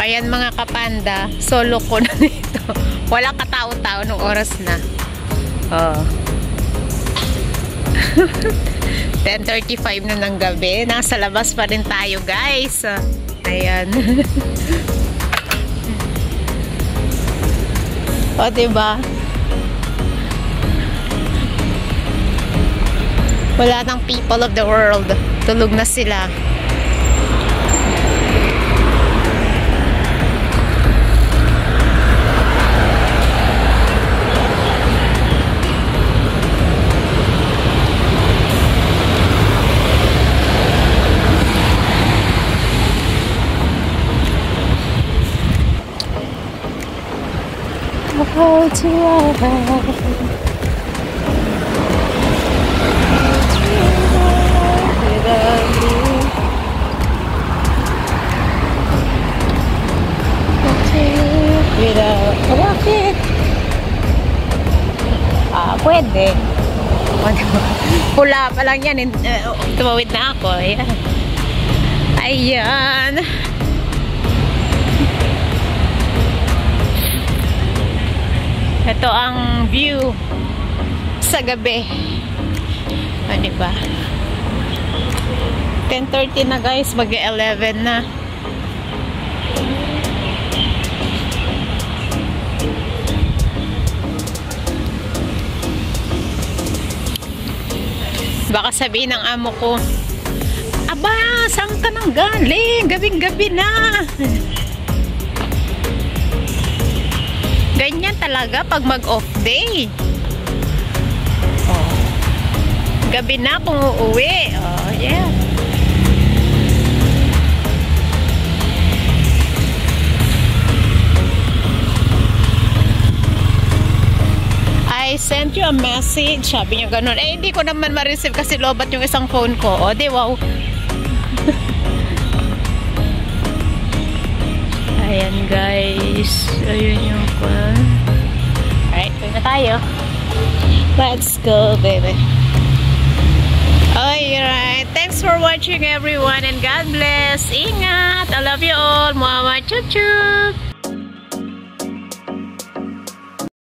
Ayan mga kapanda, solo ko na dito. Walang katao-tao nung oras na. Oh. 10:35 na ng gabi. Nasa labas pa rin tayo, guys. Ayan. O, diba? Wala nang people of the world. Tulog na sila. Hold to our pwede. Pula pa lang yan. Tumawid na ako. Ayan. Ayan. Ito ang view sa gabi. O, diba? 10:30 na, guys. Mag-11 na. Baka sabihin ng amo ko, aba, saan ka nang galing? Gabing-gabi na. Ganyan talaga pag mag-off day. Oh. Gabi na kung uuwi. Oh, yeah. I sent you a message. Sabi niya ganun. Eh, hindi ko naman ma-receive kasi lobat yung isang phone ko. O, di wow. Ayan, guys. Ayun yung kwan. Alright, tuloy na tayo. Let's go, baby. Alright. Thanks for watching, everyone. And God bless. Ingat. I love you all. Mama, chup chup.